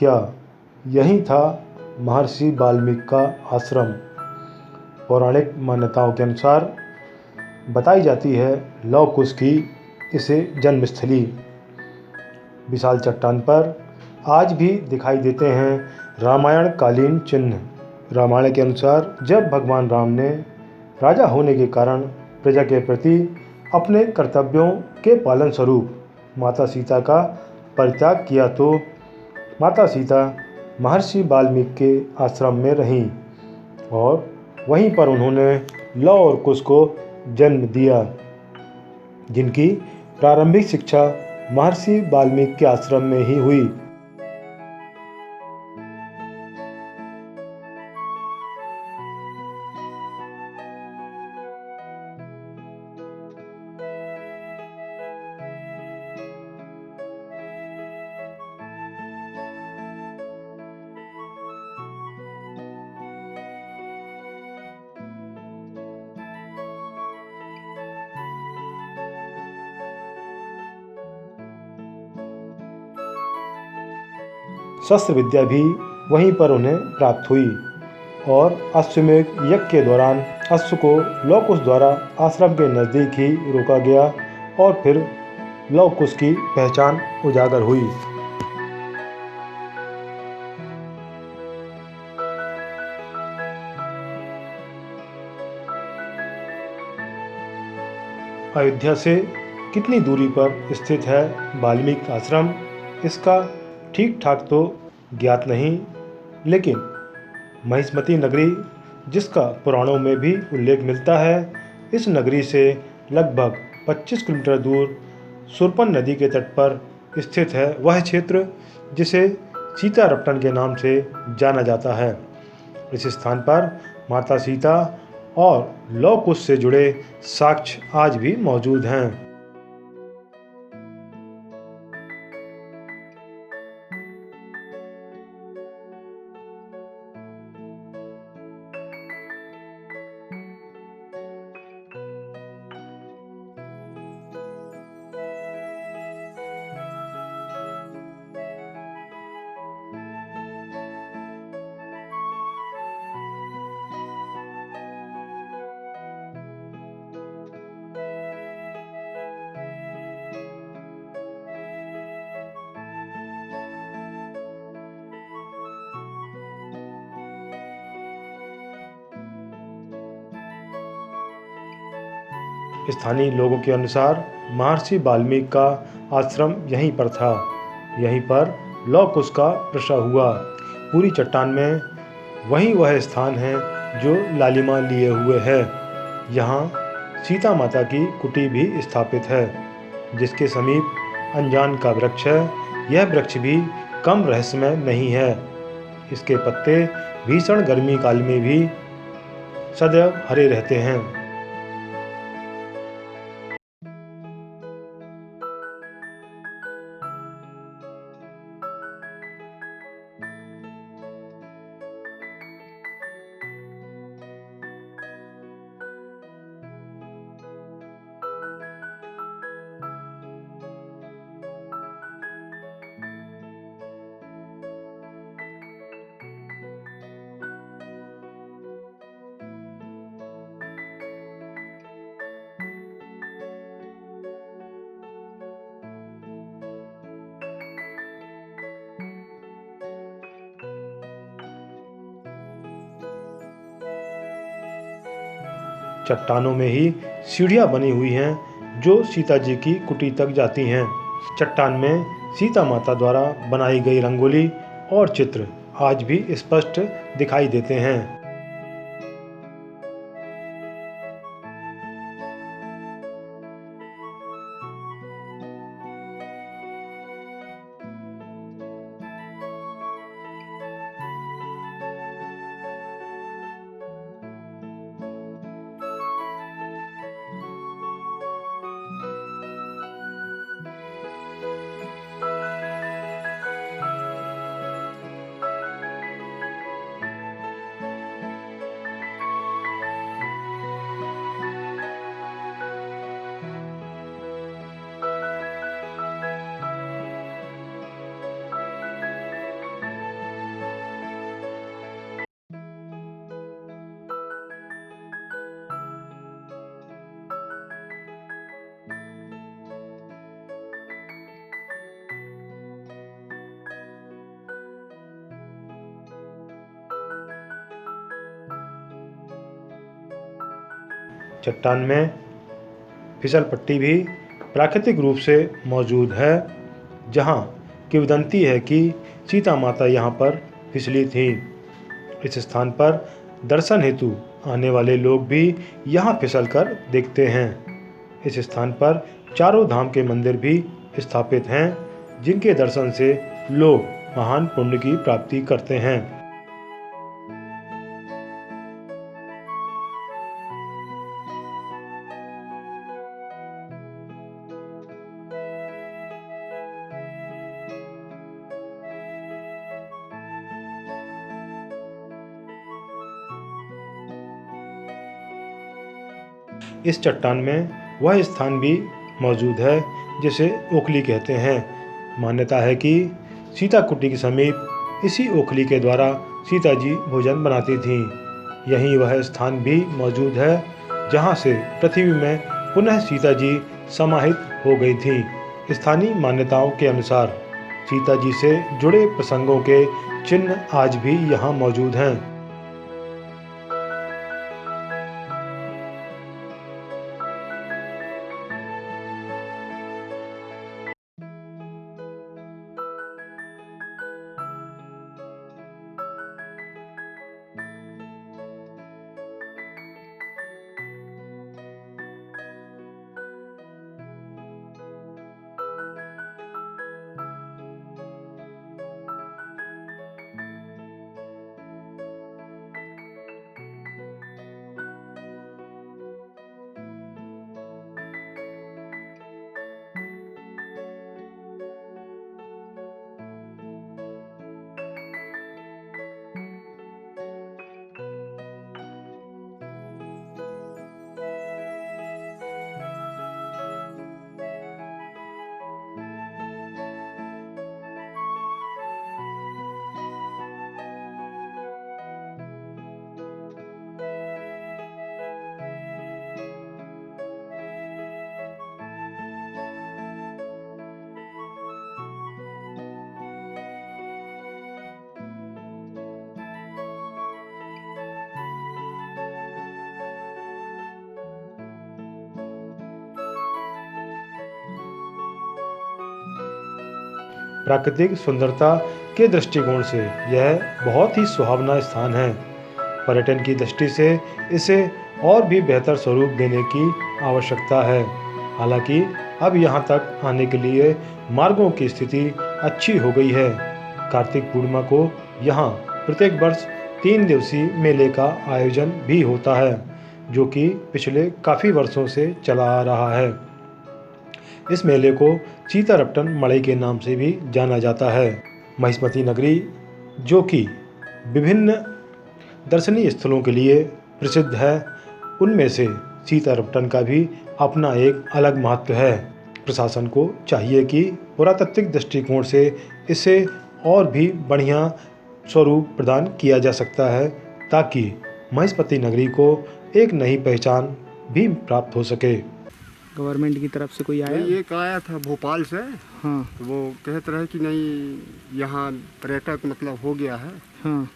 किया। यही था महर्षि वाल्मीकि का आश्रम। पौराणिक मान्यताओं के अनुसार बताई जाती है लव कुश की इसे जन्मस्थली। विशाल चट्टान पर आज भी दिखाई देते हैं रामायण कालीन चिन्ह। रामायण के अनुसार जब भगवान राम ने राजा होने के कारण प्रजा के प्रति अपने कर्तव्यों के पालन स्वरूप माता सीता का परित्याग किया तो माता सीता महर्षि वाल्मीकि के आश्रम में रहीं और वहीं पर उन्होंने लव और कुश को जन्म दिया, जिनकी प्रारंभिक शिक्षा महर्षि वाल्मीकि के आश्रम में ही हुई। शस्त्र विद्या भी वहीं पर उन्हें प्राप्त हुई और अश्वमेध यज्ञ के दौरान अश्व को लव कुश द्वारा आश्रम के नज़दीक ही रोका गया और फिर लव कुश की पहचान उजागर हुई। अयोध्या से कितनी दूरी पर स्थित है वाल्मीकि आश्रम, इसका ठीक ठाक तो ज्ञात नहीं, लेकिन महिष्मती नगरी, जिसका पुराणों में भी उल्लेख मिलता है, इस नगरी से लगभग 25 किलोमीटर दूर सुरपन नदी के तट पर स्थित है वह क्षेत्र जिसे सीतारपटन के नाम से जाना जाता है। इस स्थान पर माता सीता और लव कुश से जुड़े साक्ष्य आज भी मौजूद हैं। स्थानीय लोगों के अनुसार महर्षि वाल्मीकि का आश्रम यहीं पर था। यहीं पर लव कुश का प्रसव हुआ। पूरी चट्टान में वही वह स्थान है जो लालिमा लिए हुए है। यहाँ सीता माता की कुटी भी स्थापित है, जिसके समीप अनजान का वृक्ष है। यह वृक्ष भी कम रहस्यमय नहीं है। इसके पत्ते भीषण गर्मी काल में भी सदैव हरे रहते हैं। चट्टानों में ही सीढ़ियां बनी हुई हैं जो सीता जी की कुटी तक जाती हैं। चट्टान में सीता माता द्वारा बनाई गई रंगोली और चित्र आज भी स्पष्ट दिखाई देते हैं। चट्टान में फिसल पट्टी भी प्राकृतिक रूप से मौजूद है, जहां किंवदंती है कि सीता माता यहां पर फिसली थीं। इस स्थान पर दर्शन हेतु आने वाले लोग भी यहां फिसल कर देखते हैं। इस स्थान पर चारों धाम के मंदिर भी स्थापित हैं, जिनके दर्शन से लोग महान पुण्य की प्राप्ति करते हैं। इस चट्टान में वह स्थान भी मौजूद है जिसे ओखली कहते हैं। मान्यता है कि सीता कुटी के समीप इसी ओखली के द्वारा सीता जी भोजन बनाती थीं। यहीं वह स्थान भी मौजूद है जहां से पृथ्वी में पुनः सीता जी समाहित हो गई थीं। स्थानीय मान्यताओं के अनुसार सीता जी से जुड़े प्रसंगों के चिन्ह आज भी यहां मौजूद हैं। प्राकृतिक सुंदरता के दृष्टिकोण से यह बहुत ही सुहावना स्थान है। पर्यटन की दृष्टि से इसे और भी बेहतर स्वरूप देने की आवश्यकता है। हालांकि अब यहां तक आने के लिए मार्गों की स्थिति अच्छी हो गई है। कार्तिक पूर्णिमा को यहां प्रत्येक वर्ष 3 दिवसीय मेले का आयोजन भी होता है, जो कि पिछले काफ़ी वर्षों से चला आ रहा है। इस मेले को सीतारपटन मड़ई के नाम से भी जाना जाता है। महिष्मती नगरी, जो कि विभिन्न दर्शनीय स्थलों के लिए प्रसिद्ध है, उनमें से सीतारपटन का भी अपना एक अलग महत्व है। प्रशासन को चाहिए कि पुरातात्विक दृष्टिकोण से इसे और भी बढ़िया स्वरूप प्रदान किया जा सकता है, ताकि महिष्मती नगरी को एक नई पहचान भी प्राप्त हो सके। गवर्नमेंट की तरफ से कोई आया? एक आया था भोपाल से। हाँ। तो वो कहते रहे कि नहीं यहाँ पर्यटक मतलब हो गया है। हाँ।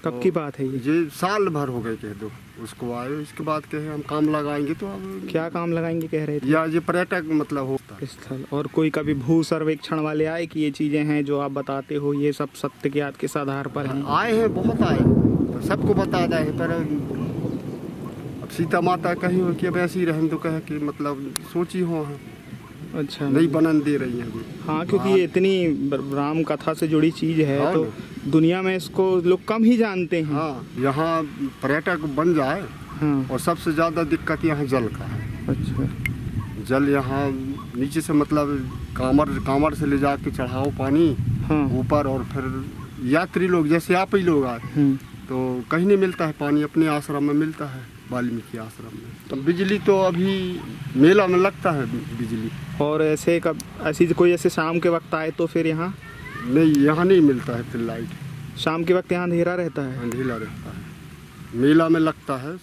कब की बात है ये साल भर हो गए कह दो उसको आए। इसके बाद कहे हम काम लगाएंगे। तो अब क्या काम लगाएंगे कह रहे थे? या ये पर्यटक मतलब होता स्थल। और कोई कभी भू सर्वेक्षण वाले आए कि ये चीज़ें हैं जो आप बताते हो ये सब सत्य के किस आधार पर हैं? आए हैं, बहुत आए, तो सबको बता रहे हैं। पर अब सीता माता कही हो कि अब ऐसी रहें तो कहे कि मतलब सोची हो है। अच्छा, नहीं बनन दे रही है। हाँ, क्योंकि ये इतनी राम कथा से जुड़ी चीज़ है। हाँ, तो दुनिया में इसको लोग कम ही जानते हैं। हाँ, यहाँ पर्यटक बन जाए। हाँ। और सबसे ज़्यादा दिक्कत यहाँ जल का है। अच्छा। जल यहाँ नीचे से मतलब कामर से ले जाके चढ़ाओ पानी। हाँ। ऊपर, और फिर यात्री लोग जैसे आप ही लोग आए तो कहीं नहीं मिलता है पानी। अपने आश्रम में मिलता है, वाल्मीकि आश्रम में। तो बिजली तो अभी मेला में लगता है बिजली। और ऐसे कोई ऐसे शाम के वक्त आए तो फिर यहाँ नहीं, यहाँ नहीं मिलता है फिर लाइट। शाम के वक्त यहाँ अंधेरा रहता है? अंधेरा रहता है, मेला में लगता है।